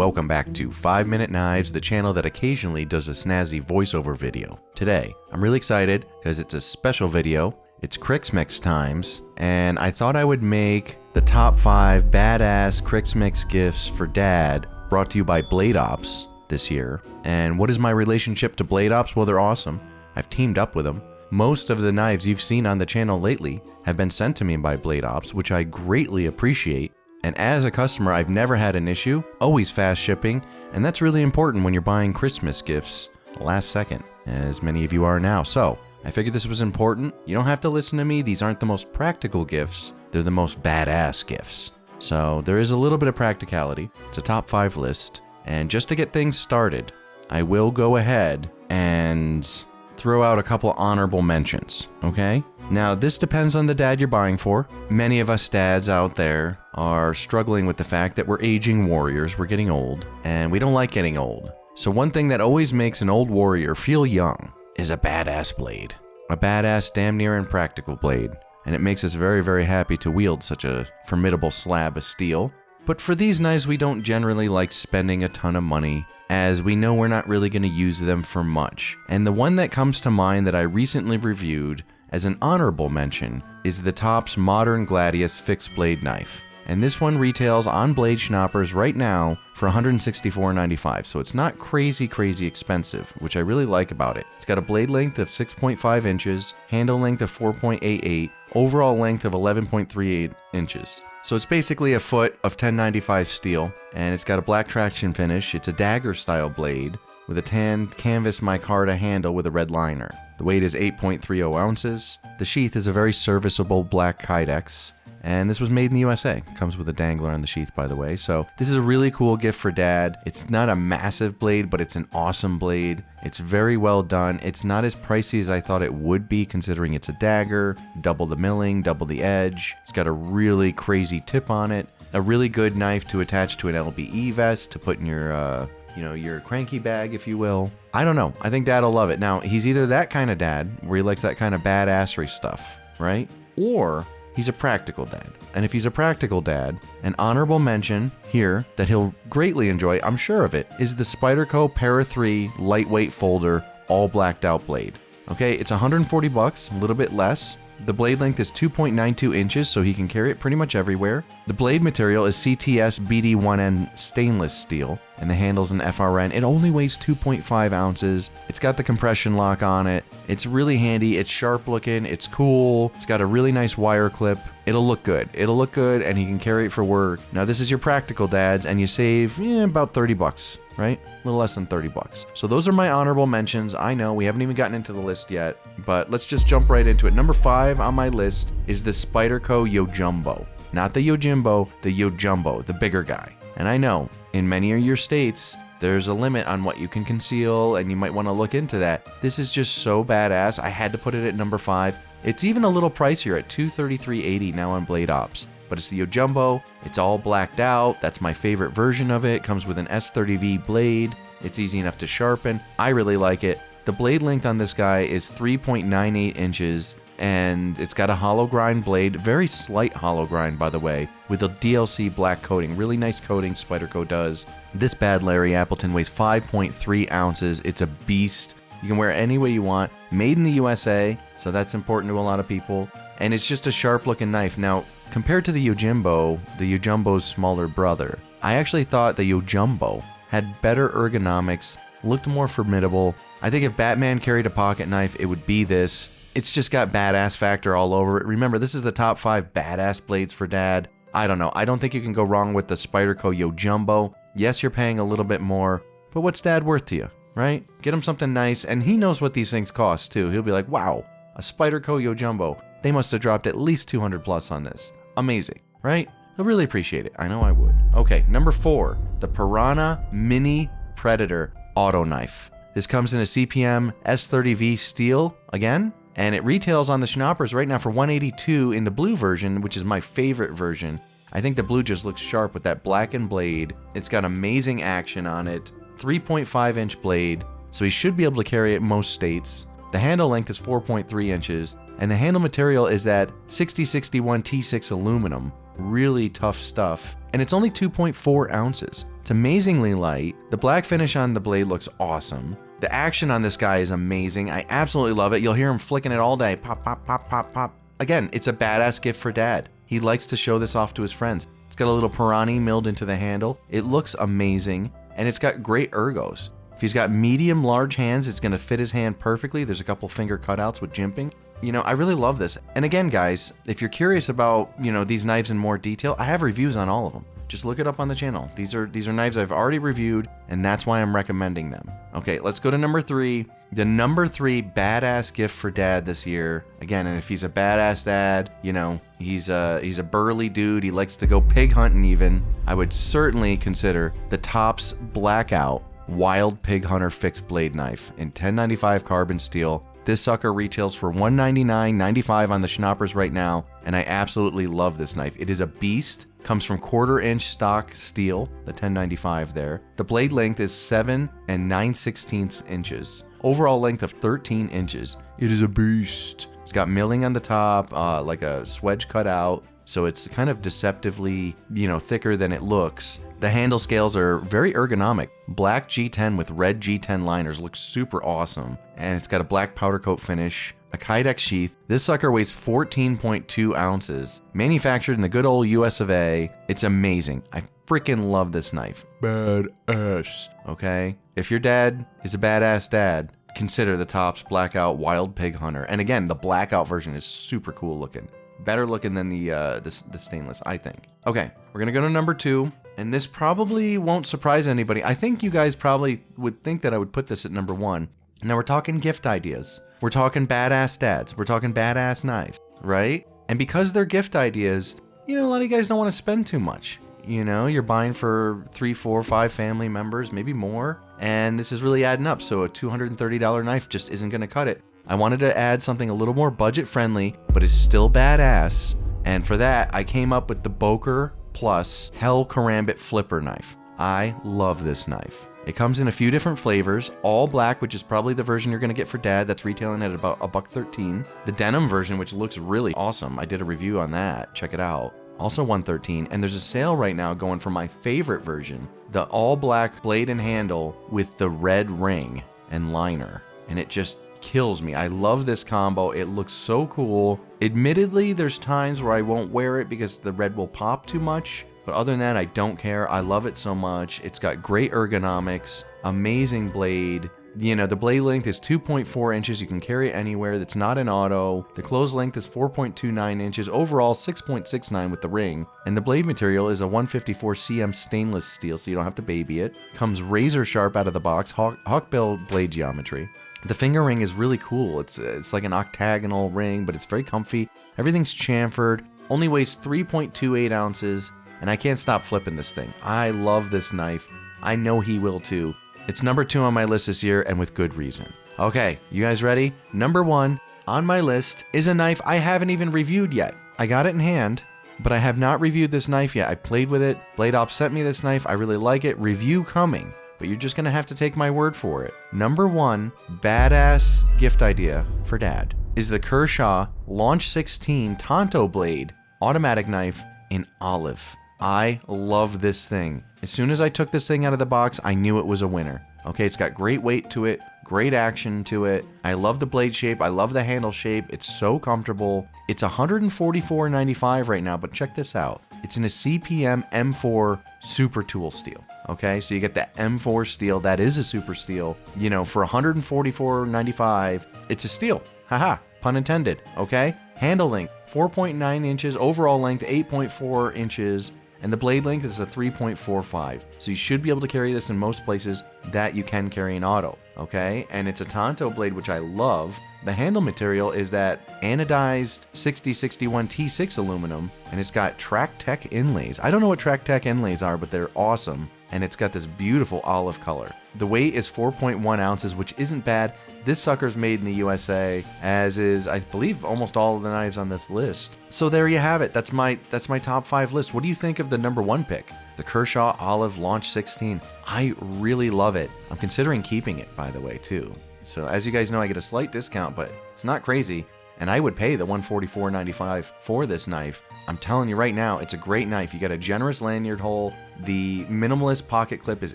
welcome back to 5 Minute Knives, the channel that occasionally does a snazzy voiceover video. Today, I'm really excited because it's a special video. It's Crixmix times, and I thought I would make the top 5 badass Crixmix gifts for Dad, brought to you by Blade Ops this year. And what is my relationship to Blade Ops? Well, they're awesome. I've teamed up with them. Most of the knives you've seen on the channel lately have been sent to me by Blade Ops, which I greatly appreciate. And as a customer, I've never had an issue, always fast shipping, and that's really important when you're buying Christmas gifts last second, as many of you are now. So, I figured this was important. You don't have to listen to me. These aren't the most practical gifts. They're the most badass gifts. So, there is a little bit of practicality. It's a top 5 list. And just to get things started, I will go ahead and throw out a couple honorable mentions, okay? Now, this depends on the dad you're buying for. Many of us dads out there are struggling with the fact that we're aging warriors, we're getting old, and we don't like getting old. So one thing that always makes an old warrior feel young is a badass blade. A badass, damn near impractical blade. And it makes us very, very happy to wield such a formidable slab of steel. But for these knives, we don't generally like spending a ton of money, as we know we're not really going to use them for much. And the one that comes to mind that I recently reviewed as an honorable mention is the Tops Modern Gladius fixed blade knife. And this one retails on Blade Schnoppers right now for $164.95, so it's not crazy expensive, which I really like about it. It's got a blade length of 6.5 inches, handle length of 4.88, overall length of 11.38 inches. So it's basically a foot of 1095 steel, and it's got a black traction finish. It's a dagger style blade with a tan canvas micarta handle with a red liner. The weight is 8.30 ounces. The sheath is a very serviceable black Kydex, and this was made in the USA. Comes with a dangler on the sheath, by the way. So this is a really cool gift for Dad. It's not a massive blade, but it's an awesome blade. It's very well done. It's not as pricey as I thought it would be, considering it's a dagger, double the milling, double the edge. It's got a really crazy tip on it. A really good knife to attach to an LBE vest to put in your your cranky bag, if you will. I don't know. I think Dad'll love it. Now, he's either that kind of dad, where he likes that kind of badassery stuff, right? Or he's a practical dad. And if he's a practical dad, an honorable mention here that he'll greatly enjoy, I'm sure of it, is the Spyderco Para 3 lightweight folder, all blacked out blade. Okay, it's $140, a little bit less. The blade length is 2.92 inches, so he can carry it pretty much everywhere. The blade material is CTS BD1N stainless steel, and the handle's an FRN. It only weighs 2.5 ounces. It's got the compression lock on it. It's really handy. It's sharp looking. It's cool. It's got a really nice wire clip. It'll look good. It'll look good, and he can carry it for work. Now, this is your practical dads, and you save about $30. Right? A little less than $30. So those are my honorable mentions. I know we haven't even gotten into the list yet, but let's just jump right into it. Number 5 on my list is the Spyderco Yojumbo. Not the Yojimbo, the Yojumbo, the bigger guy. And I know in many of your states, there's a limit on what you can conceal, and you might want to look into that. This is just so badass. I had to put it at number 5. It's even a little pricier at $233.80 now on Blade Ops. But it's the Yojumbo, it's all blacked out. That's my favorite version of it. It comes with an S30V blade. It's easy enough to sharpen. I really like it. The blade length on this guy is 3.98 inches, and it's got a hollow grind blade, very slight hollow grind, by the way, with a DLC black coating. Really nice coating Spyderco does. This bad Larry Appleton weighs 5.3 ounces. It's a beast. You can wear it any way you want. Made in the USA, so that's important to a lot of people. And it's just a sharp looking knife. Now, compared to the Yojumbo's smaller brother, I actually thought the Yojumbo had better ergonomics, looked more formidable. I think if Batman carried a pocket knife, it would be this. It's just got badass factor all over it. Remember, this is the top 5 badass blades for Dad. I don't know. I don't think you can go wrong with the Spyderco Yojumbo. Yes, you're paying a little bit more, but what's Dad worth to you, right? Get him something nice, and he knows what these things cost too. He'll be like, wow, a Spyderco Yojumbo. They must have dropped at least 200 plus on this. Amazing, right? He'll really appreciate it. I know I would. Okay, number 4, the Piranha Mini Predator Auto Knife. This comes in a CPM S30V steel again, and it retails on the Schnoppers right now for $182 in the blue version, which is my favorite version. I think the blue just looks sharp with that blackened blade. It's got amazing action on it. 3.5 inch blade, so he should be able to carry it in most states. The handle length is 4.3 inches, and the handle material is that 6061 T6 aluminum. Really tough stuff, and it's only 2.4 ounces. It's amazingly light. The black finish on the blade looks awesome. The action on this guy is amazing. I absolutely love it. You'll hear him flicking it all day. Pop, pop, pop, pop, pop. Again, it's a badass gift for dad. He likes to show this off to his friends. It's got a little piranha milled into the handle. It looks amazing, and it's got great ergos. If he's got medium, large hands, it's gonna fit his hand perfectly. There's a couple finger cutouts with jimping. You know, I really love this. And again, guys, if you're curious about, you know, these knives in more detail, I have reviews on all of them. Just look it up on the channel. These are knives I've already reviewed, and that's why I'm recommending them. Okay, let's go to number 3. The number 3 badass gift for dad this year. Again, and if he's a badass dad, you know, he's a burly dude. He likes to go pig hunting even. I would certainly consider the Tops Blackout Wild Pig Hunter Fixed Blade Knife in 1095 carbon steel. This sucker retails for $199.95 on the Schnappers right now, and I absolutely love this knife. It is a beast. Comes from 1/4 inch stock steel, the 1095 there. The blade length is 7 9/16 inches. Overall length of 13 inches. It is a beast. It's got milling on the top, like a swedge cut out, so it's kind of deceptively, you know, thicker than it looks. The handle scales are very ergonomic. Black G10 with red G10 liners looks super awesome. And it's got a black powder coat finish, a Kydex sheath. This sucker weighs 14.2 ounces. Manufactured in the good old US of A. It's amazing. I freaking love this knife. Badass. Okay? If your dad is a badass dad, consider the Tops Blackout Wild Pig Hunter. And again, the blackout version is super cool looking. Better looking than the stainless, I think. Okay, we're gonna go to number 2. And this probably won't surprise anybody. I think you guys probably would think that I would put this at number 1. Now we're talking gift ideas. We're talking badass dads. We're talking badass knives, right? And because they're gift ideas, you know, a lot of you guys don't want to spend too much. You know, you're buying for 3, 4, 5 family members, maybe more. And this is really adding up. So a $230 knife just isn't going to cut it. I wanted to add something a little more budget friendly, but is still badass. And for that, I came up with the Boker Plus Hell Karambit Flipper Knife. I love this knife. It comes in a few different flavors, all black, which is probably the version you're gonna get for dad. That's retailing at about $113. The denim version, which looks really awesome. I did a review on that, check it out. Also $113, and there's a sale right now going for my favorite version, the all black blade and handle with the red ring and liner, and it just kills me. I love this combo. It looks so cool. Admittedly, there's times where I won't wear it because the red will pop too much, but other than that, I don't care. I love it so much. It's got great ergonomics, amazing blade. You know, the blade length is 2.4 inches. You can carry it anywhere. That's not an auto. The close length is 4.29 inches. Overall, 6.69 with the ring. And the blade material is a 154 cm stainless steel, so you don't have to baby it. Comes razor sharp out of the box, hawkbill blade geometry. The finger ring is really cool. It's like an octagonal ring, but it's very comfy. Everything's chamfered. Only weighs 3.28 ounces, and I can't stop flipping this thing. I love this knife. I know he will too. It's number 2 on my list this year, and with good reason. Okay, you guys ready? Number 1 on my list is a knife I haven't even reviewed yet. I got it in hand, but I have not reviewed this knife yet. I played with it. Blade Ops sent me this knife. I really like it. Review coming. But you're just gonna have to take my word for it. Number 1 badass gift idea for dad is the Kershaw Launch 16 Tonto Blade automatic knife in olive. I love this thing. As soon as I took this thing out of the box, I knew it was a winner. Okay, it's got great weight to it, great action to it. I love the blade shape. I love the handle shape. It's so comfortable. It's $144.95 right now, but check this out. It's in a CPM M4 Super Tool steel. Okay, so you get the M4 steel. That is a super steel. You know, for $144.95, it's a steal. Haha, pun intended. Okay, handle length 4.9 inches, overall length 8.4 inches, and the blade length is a 3.45. So you should be able to carry this in most places that you can carry an auto. Okay, and it's a Tonto blade, which I love. The handle material is that anodized 6061 T6 aluminum, and it's got Track Tech inlays. I don't know what Track Tech inlays are, but they're awesome. And it's got this beautiful olive color. The weight is 4.1 ounces, which isn't bad. This sucker's made in the USA, as is, I believe, almost all of the knives on this list. So there you have it. That's my top 5 list. What do you think of the number 1 pick? The Kershaw Olive Launch 16. I really love it. I'm considering keeping it, by the way, too. So as you guys know, I get a slight discount, but it's not crazy. and I would pay the $144.95 for this knife. I'm telling you right now, it's a great knife. You got a generous lanyard hole. The minimalist pocket clip is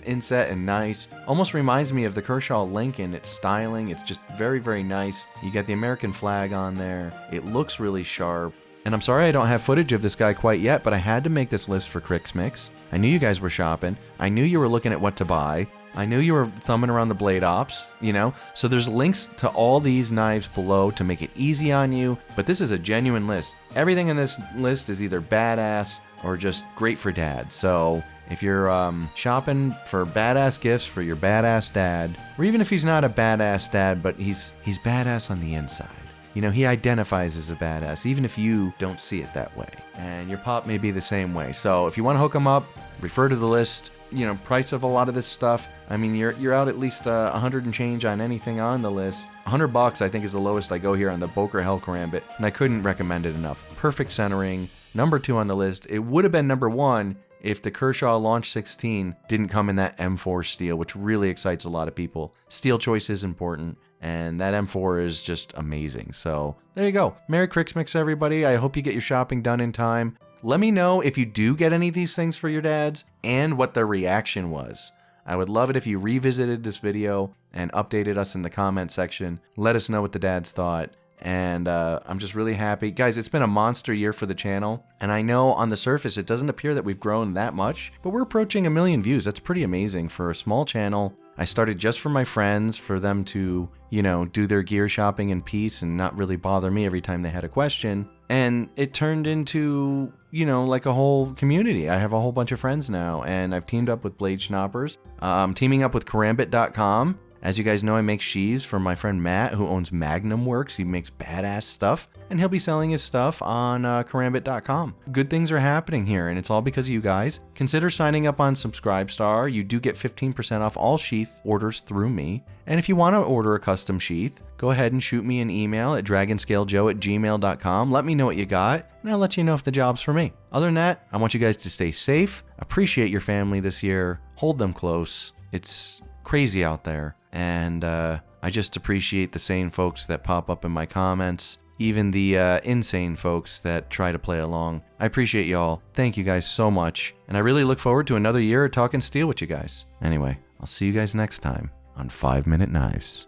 inset and nice. Almost reminds me of the Kershaw Lincoln. It's styling. It's just very, very nice. You got the American flag on there. It looks really sharp. And I'm sorry I don't have footage of this guy quite yet, but I had to make this list for Crix Mix. I knew you guys were shopping. I knew you were looking at what to buy. I knew you were thumbing around the Blade Ops, you know? So there's links to all these knives below to make it easy on you, but this is a genuine list. Everything in this list is either badass or just great for dad. So if you're shopping for badass gifts for your badass dad, or even if he's not a badass dad, but he's badass on the inside. You know, he identifies as a badass, even if you don't see it that way. And your pop may be the same way. So if you want to hook him up, refer to the list. You know, price of a lot of this stuff. I mean, you're out at least 100 and change on anything on the list. $100 I think is the lowest I go here on the Boker Hell Karambit, and I couldn't recommend it enough. Perfect centering, number 2 on the list. It would have been number 1 if the Kershaw Launch 16 didn't come in that M4 steel, which really excites a lot of people. Steel choice is important, and that M4 is just amazing. So there you go. Merry Crix Mix, everybody. I hope you get your shopping done in time. Let me know if you do get any of these things for your dads and what their reaction was. I would love it if you revisited this video and updated us in the comment section. Let us know what the dads thought. And I'm just really happy. Guys, it's been a monster year for the channel. And I know on the surface it doesn't appear that we've grown that much, but we're approaching 1 million views. That's pretty amazing for a small channel. I started just for my friends, for them to, you know, do their gear shopping in peace and not really bother me every time they had a question. And it turned into, you know, like a whole community. I have a whole bunch of friends now, and I've teamed up with Blade Schnoppers. I'm teaming up with Karambit.com. As you guys know, I make sheaths for my friend Matt, who owns Magnum Works. He makes badass stuff, and he'll be selling his stuff on Karambit.com. Good things are happening here, and it's all because of you guys. Consider signing up on Subscribestar. You do get 15% off all sheath orders through me. And if you want to order a custom sheath, go ahead and shoot me an email at dragonscalejoe@gmail.com. Let me know what you got, and I'll let you know if the job's for me. Other than that, I want you guys to stay safe, appreciate your family this year, hold them close. It's crazy out there. And I just appreciate the sane folks that pop up in my comments, even the insane folks that try to play along. I appreciate y'all. Thank you guys so much. And I really look forward to another year of talking steel with you guys. Anyway, I'll see you guys next time on 5 Minute Knives.